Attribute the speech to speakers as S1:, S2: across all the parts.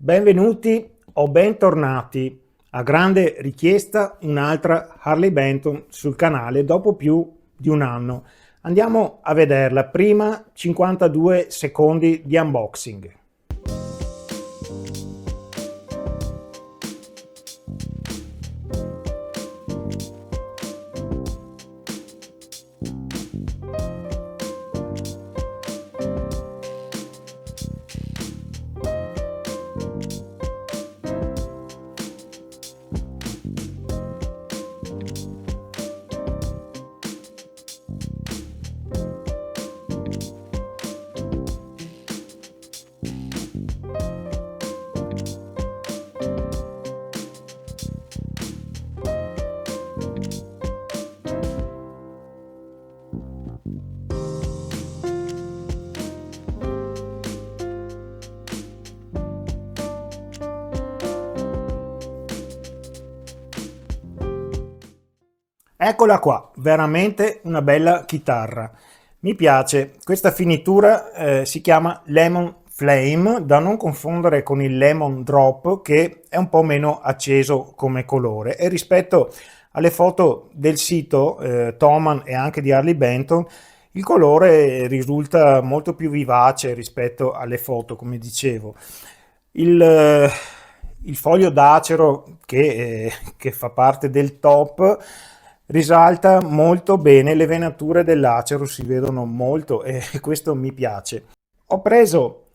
S1: Benvenuti o bentornati, a grande richiesta un'altra Harley Benton sul canale dopo più di un anno. Andiamo a vederla, prima 52 secondi di unboxing. Eccola qua, veramente una bella chitarra. Mi piace, questa finitura si chiama Lemon Flame, da non confondere con il Lemon Drop, che è un po' meno acceso come colore, e rispetto alle foto del sito Thomann e anche di Harley Benton il colore risulta molto più vivace rispetto alle foto, come dicevo. Il foglio d'acero che fa parte del top risalta molto bene, le venature dell'acero si vedono molto e questo mi piace. Ho preso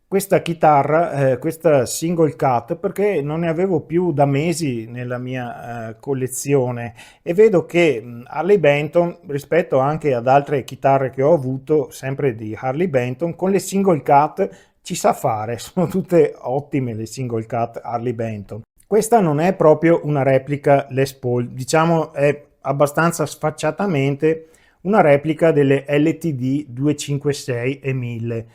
S1: questa chitarra, questa single cut, perché non ne avevo più da mesi nella mia collezione e vedo che Harley Benton, rispetto anche ad altre chitarre che ho avuto, sempre di Harley Benton, con le single cut ci sa fare, sono tutte ottime le single cut Harley Benton. Questa non è proprio una replica Les Paul, diciamo è abbastanza sfacciatamente una replica delle LTD 256 e 1000.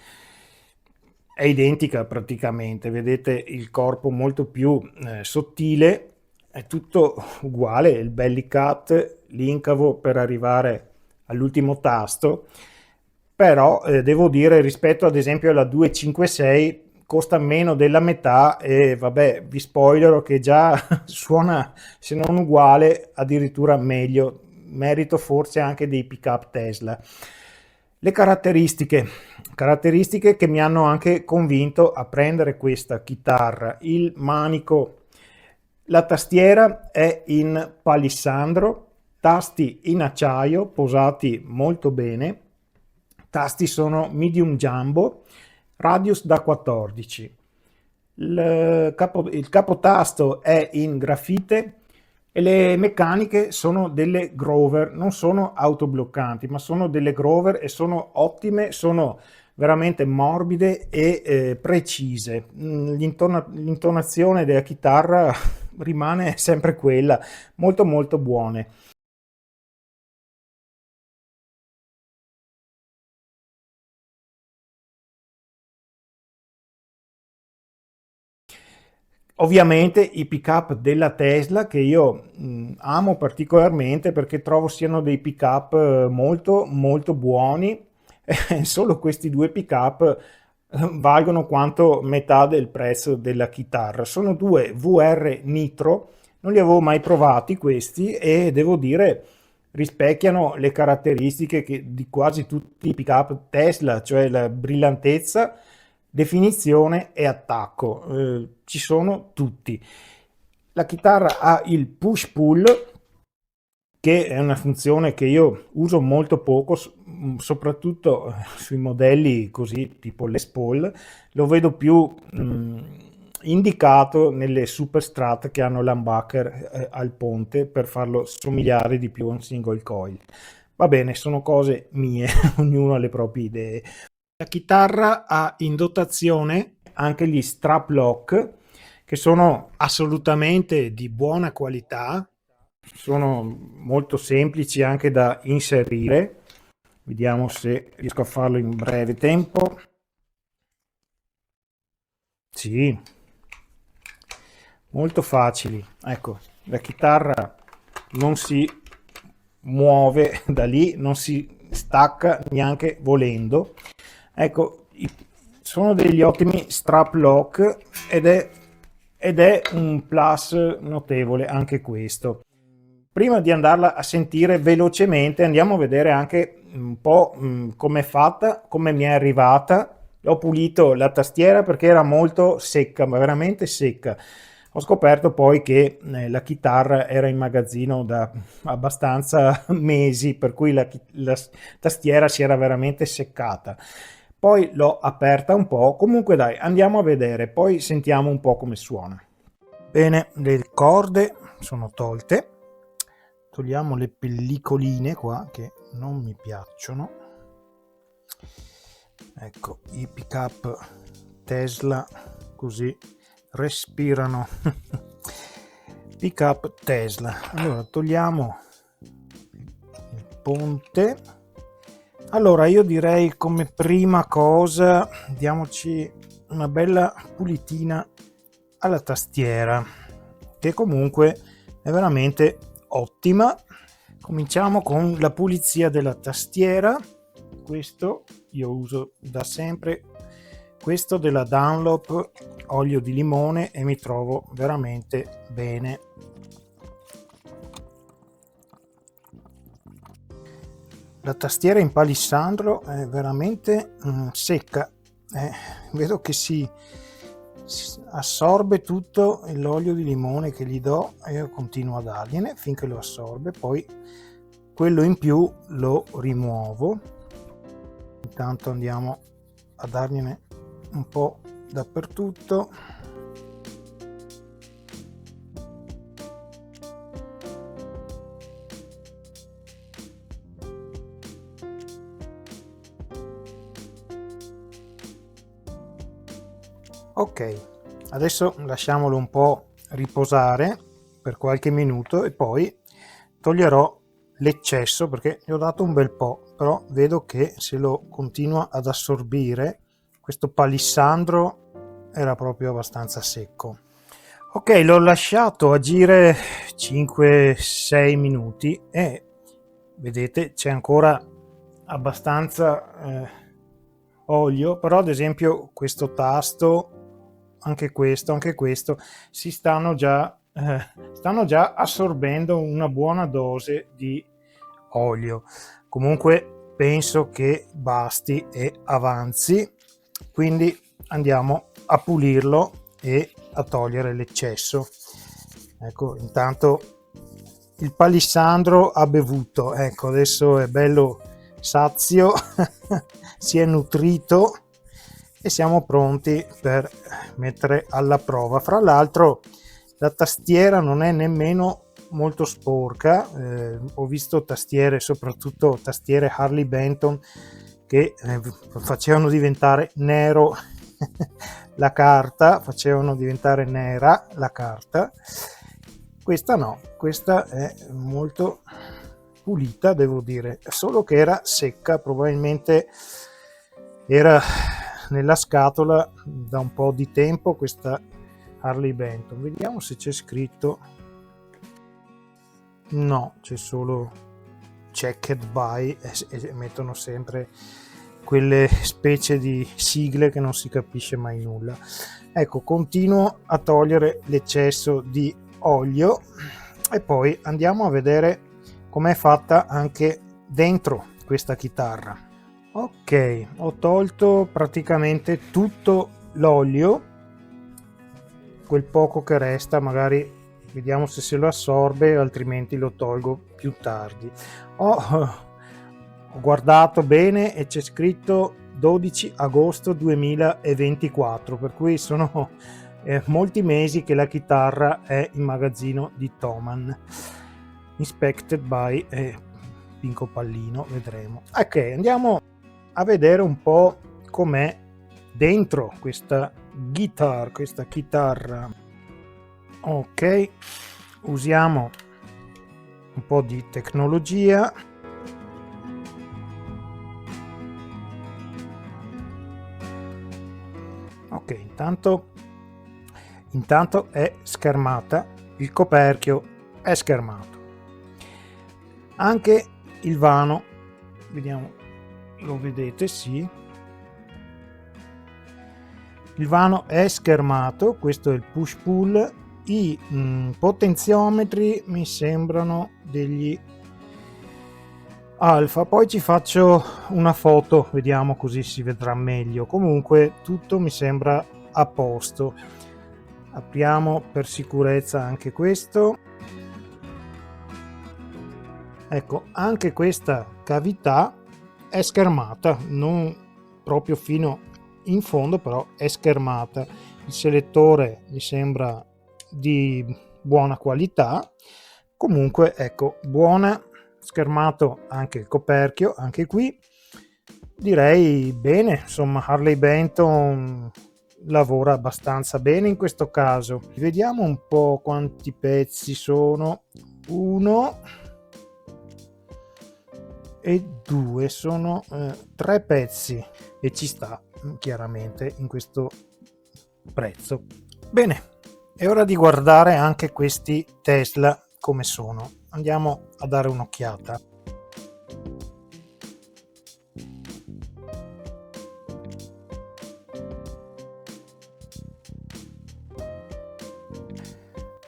S1: È identica praticamente, vedete il corpo molto più sottile, è tutto uguale, il belly cut, l'incavo per arrivare all'ultimo tasto, però devo dire rispetto ad esempio alla 256 costa meno della metà e vabbè, vi spoilerò che già suona, se non uguale, addirittura meglio, merito forse anche dei pick-up Tesla. Le caratteristiche che mi hanno anche convinto a prendere questa chitarra: il manico, la tastiera è in palissandro, tasti in acciaio posati molto bene, tasti sono medium jumbo, radius da 14. Il capotasto è in grafite e le meccaniche sono delle Grover, non sono autobloccanti, ma sono delle Grover e sono ottime, sono veramente morbide e precise. L'intonazione della chitarra rimane sempre quella, molto molto buone. Ovviamente i pick-up della Tesla che io amo particolarmente perché trovo siano dei pick-up molto molto buoni. Solo questi due pick-up valgono quanto metà del prezzo della chitarra. Sono due VR Nitro, non li avevo mai provati questi e devo dire rispecchiano le caratteristiche di quasi tutti i pick-up Tesla, cioè la brillantezza, definizione e attacco. Ci sono tutti. La chitarra ha il push pull, che è una funzione che io uso molto poco, soprattutto sui modelli così tipo Les Paul. Lo vedo più indicato nelle super strat che hanno l'humbucker al ponte per farlo somigliare di più a un single coil. Va bene, sono cose mie, ognuno ha le proprie idee. La chitarra ha in dotazione anche gli strap lock, che sono assolutamente di buona qualità, sono molto semplici anche da inserire. Vediamo se riesco a farlo in breve tempo. Sì, molto facili. Ecco, la chitarra non si muove da lì, non si stacca neanche volendo. Ecco, sono degli ottimi strap lock ed è un plus notevole anche questo. Prima di andarla a sentire velocemente, andiamo a vedere anche un po' come è fatta, come mi è arrivata. Ho pulito la tastiera perché era molto secca, ma veramente secca. Ho scoperto poi che la chitarra era in magazzino da abbastanza mesi, per cui la tastiera si era veramente seccata. Poi l'ho aperta un po', comunque dai, andiamo a vedere, poi sentiamo un po' come suona. Bene, le corde sono tolte, togliamo le pellicoline qua che non mi piacciono. Ecco, i pick up Tesla così respirano. Pick up Tesla. Allora togliamo il ponte. Allora io direi come prima cosa diamoci una bella pulitina alla tastiera, che comunque è veramente ottima. Cominciamo con la pulizia della tastiera. Questo io uso da sempre, questo della Dunlop olio di limone, e mi trovo veramente bene. La tastiera in palissandro è veramente secca, vedo che si assorbe tutto l'olio di limone che gli do, e io continuo a dargliene finché lo assorbe, poi quello in più lo rimuovo. Intanto andiamo a dargliene un po' dappertutto. Ok, adesso lasciamolo un po' riposare per qualche minuto e poi toglierò l'eccesso, perché gli ho dato un bel po', però vedo che se lo continua ad assorbire, questo palissandro era proprio abbastanza secco. Ok, l'ho lasciato agire 5-6 minuti e vedete c'è ancora abbastanza olio, però ad esempio questo tasto, anche questo stanno già assorbendo una buona dose di olio. Comunque penso che basti e avanzi, quindi andiamo a pulirlo e a togliere l'eccesso. Ecco, intanto il palissandro ha bevuto, ecco, adesso è bello sazio, si è nutrito e siamo pronti per mettere alla prova. Fra l'altro la tastiera non è nemmeno molto sporca, ho visto tastiere, soprattutto tastiere Harley Benton, che facevano diventare nero la carta, facevano diventare nera la carta. Questa no, questa è molto pulita, devo dire, solo che era secca, probabilmente era nella scatola da un po' di tempo questa Harley Benton. Vediamo se c'è scritto. No, c'è solo checked by, e mettono sempre quelle specie di sigle che non si capisce mai nulla. Ecco, continuo a togliere l'eccesso di olio e poi andiamo a vedere com'è fatta anche dentro questa chitarra. Ok, ho tolto praticamente tutto l'olio, quel poco che resta magari vediamo se lo assorbe, altrimenti lo tolgo più tardi. Ho guardato bene e c'è scritto 12 agosto 2024, per cui sono molti mesi che la chitarra è in magazzino di Thomann. Inspected by Pinco Pallino, vedremo. Ok, andiamo a vedere un po' com'è dentro questa chitarra. Ok, usiamo un po' di tecnologia. Ok, intanto è schermata, il coperchio è schermato, anche il vano, vediamo, lo vedete? Sì, Il vano è schermato, questo è il push pull. I potenziometri mi sembrano degli alfa, poi ci faccio una foto, vediamo, così si vedrà meglio. Comunque tutto mi sembra a posto. Apriamo per sicurezza anche questo. Ecco, anche questa cavità è schermata, non proprio fino in fondo, però è schermata. Il selettore mi sembra di buona qualità. Comunque, ecco, buona. Schermato anche il coperchio, anche qui direi bene. Insomma, Harley Benton lavora abbastanza bene in questo caso. Vediamo un po' quanti pezzi sono. 1 e 2, sono 3 pezzi e ci sta chiaramente in questo prezzo. Bene, è ora di guardare anche questi Tesla come sono. Andiamo a dare un'occhiata.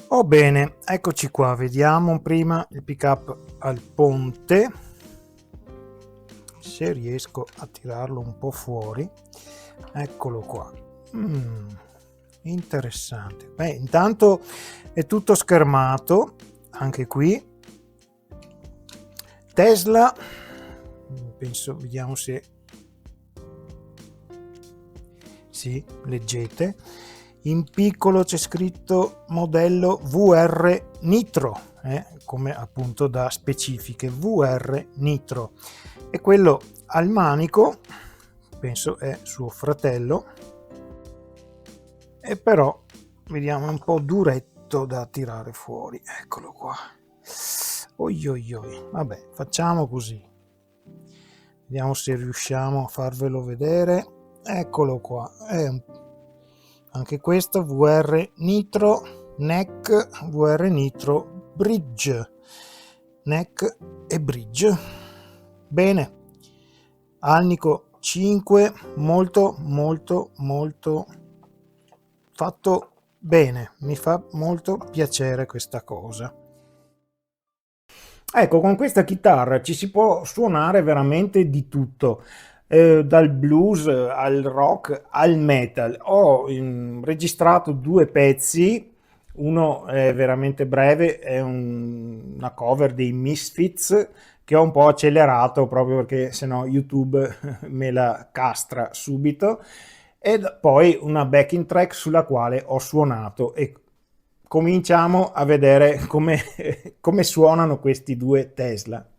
S1: Oh bene, eccoci qua, vediamo prima il pick up al ponte, se riesco a tirarlo un po' fuori. Eccolo qua. Interessante. Beh, intanto è tutto schermato anche qui. Tesla, penso, vediamo se sì, leggete. In piccolo c'è scritto modello VR Nitro, come appunto da specifiche, VR Nitro. E quello al manico, penso è suo fratello, e però vediamo, è un po' duretto da tirare fuori. Eccolo qua. Oi oi oi. Vabbè, facciamo così. Vediamo se riusciamo a farvelo vedere. Eccolo qua. Anche questo VR Nitro Neck, VR Nitro Bridge, Neck e Bridge. Bene, alnico 5, molto fatto bene, mi fa molto piacere questa cosa. Ecco, con questa chitarra ci si può suonare veramente di tutto. Dal blues al rock al metal. Ho registrato 2 pezzi, uno è veramente breve, è una cover dei Misfits che ho un po' accelerato proprio perché sennò YouTube me la castra subito, e poi una backing track sulla quale ho suonato, e cominciamo a vedere come suonano questi 2 Tesla.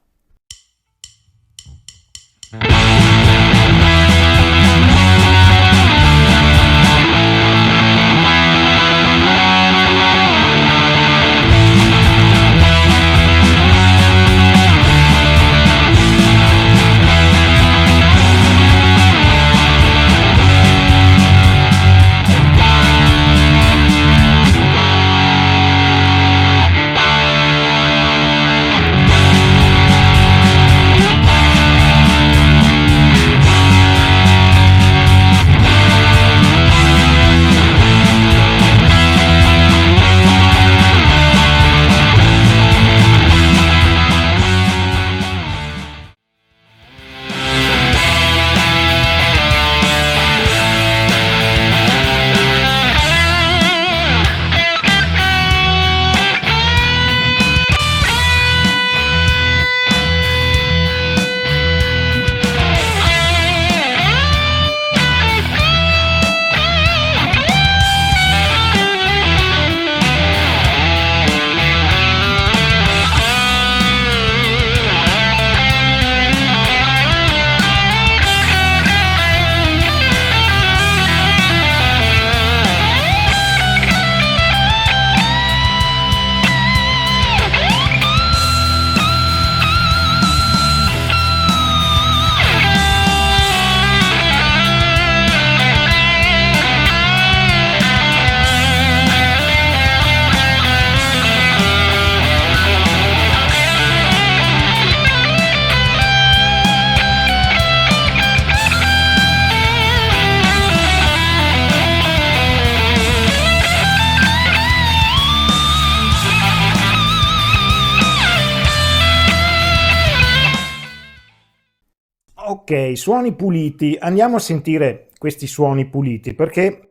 S1: Ok, suoni puliti. Andiamo a sentire questi suoni puliti perché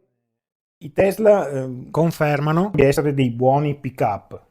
S1: i Tesla confermano di essere dei buoni pick-up.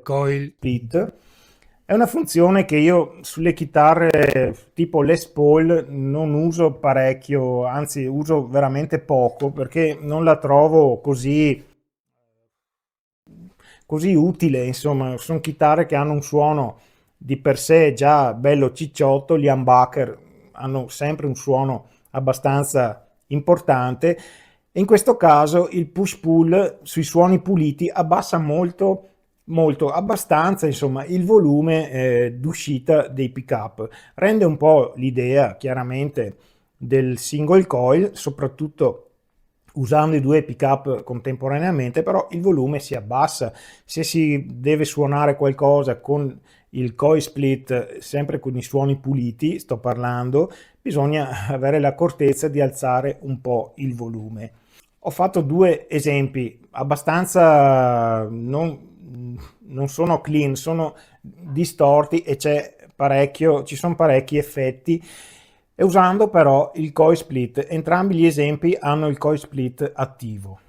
S1: Coil Pit è una funzione che io sulle chitarre tipo Les Paul non uso parecchio, anzi uso veramente poco perché non la trovo così utile. Insomma, sono chitarre che hanno un suono di per sé già bello cicciotto. Gli humbucker hanno sempre un suono abbastanza importante e in questo caso il push pull sui suoni puliti abbassa abbastanza, insomma, il volume d'uscita dei pick up. Rende un po' l'idea chiaramente del single coil, soprattutto usando i due pick up contemporaneamente, però il volume si abbassa. Se si deve suonare qualcosa con il coil split, sempre con i suoni puliti sto parlando, bisogna avere l'accortezza di alzare un po' il volume. Ho fatto due esempi abbastanza non sono clean, sono distorti e ci sono parecchi effetti, e usando però il coil split. Entrambi gli esempi hanno il coil split attivo.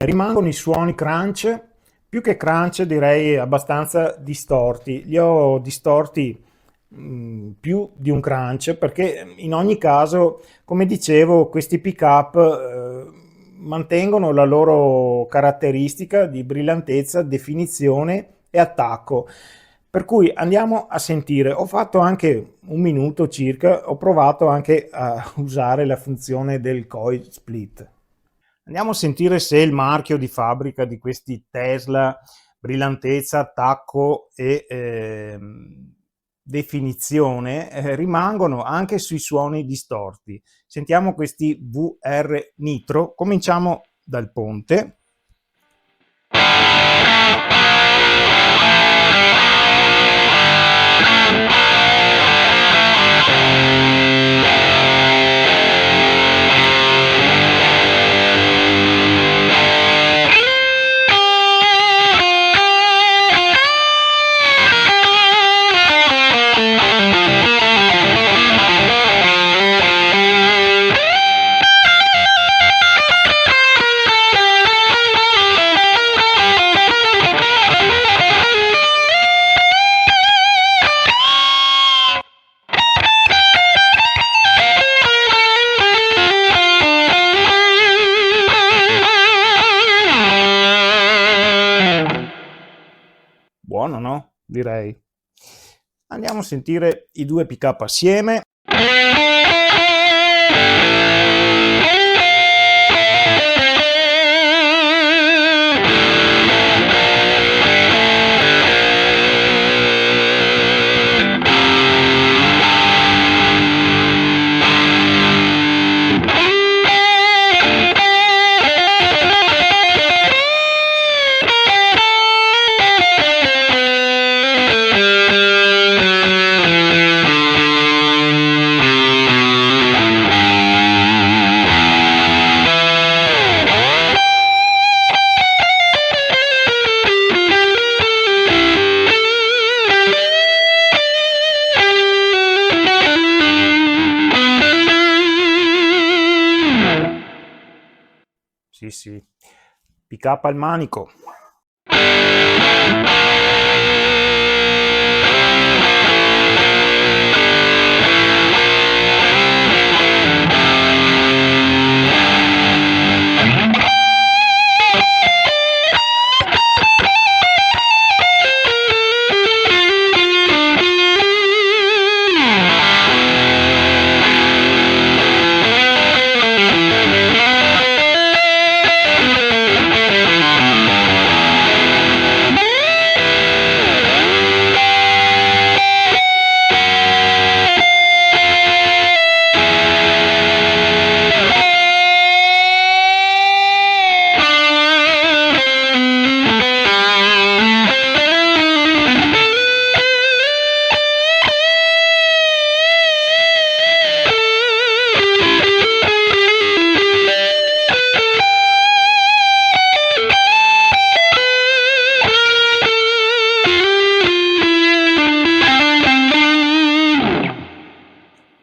S1: rimangono i suoni crunch, più che crunch direi abbastanza distorti. Li ho distorti più di un crunch perché in ogni caso, come dicevo, questi pick up mantengono la loro caratteristica di brillantezza, definizione e attacco. Per cui andiamo a sentire. Ho fatto anche un minuto circa, ho provato anche a usare la funzione del coil split. Andiamo a sentire se il marchio di fabbrica di questi Tesla, brillantezza, attacco e definizione, rimangono anche sui suoni distorti. Sentiamo questi VR Nitro. Cominciamo dal ponte. Buono, no? Direi. Andiamo a sentire i due pick up assieme. Sì, sì. Pick up al manico.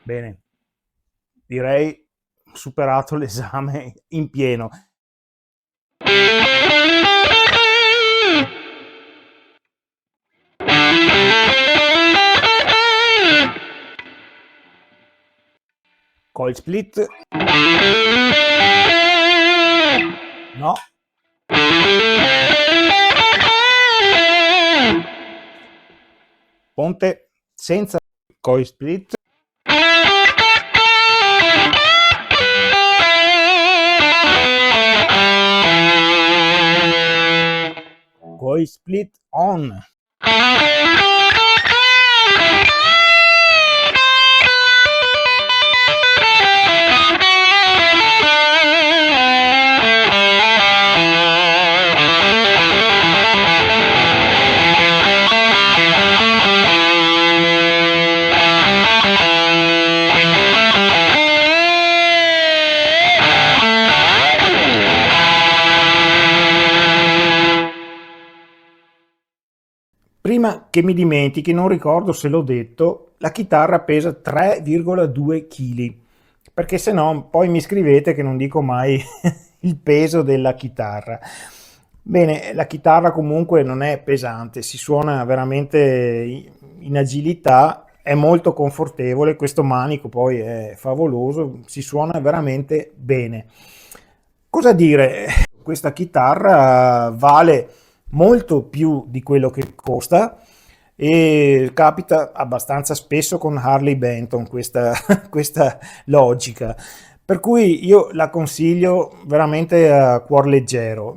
S1: Bene, direi superato l'esame in pieno. Coil split. No. Ponte senza coil split. Coil split on. Prima che mi dimentichi, non ricordo se l'ho detto, la chitarra pesa 3,2 kg, perché se no poi mi scrivete che non dico mai il peso della chitarra. Bene, la chitarra comunque non è pesante, si suona veramente in agilità, è molto confortevole, questo manico poi è favoloso, si suona veramente bene. Cosa dire? Questa chitarra vale molto più di quello che costa e capita abbastanza spesso con Harley Benton questa, questa logica. Per cui io la consiglio veramente a cuor leggero.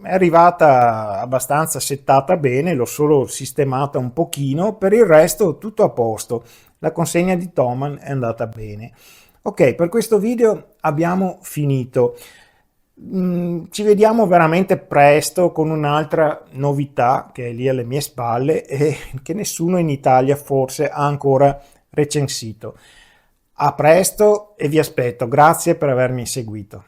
S1: È arrivata abbastanza settata bene, l'ho solo sistemata un pochino, per il resto tutto a posto. La consegna di Thomann è andata bene. Ok, per questo video abbiamo finito. Ci vediamo veramente presto con un'altra novità che è lì alle mie spalle e che nessuno in Italia forse ha ancora recensito. A presto e vi aspetto. Grazie per avermi seguito.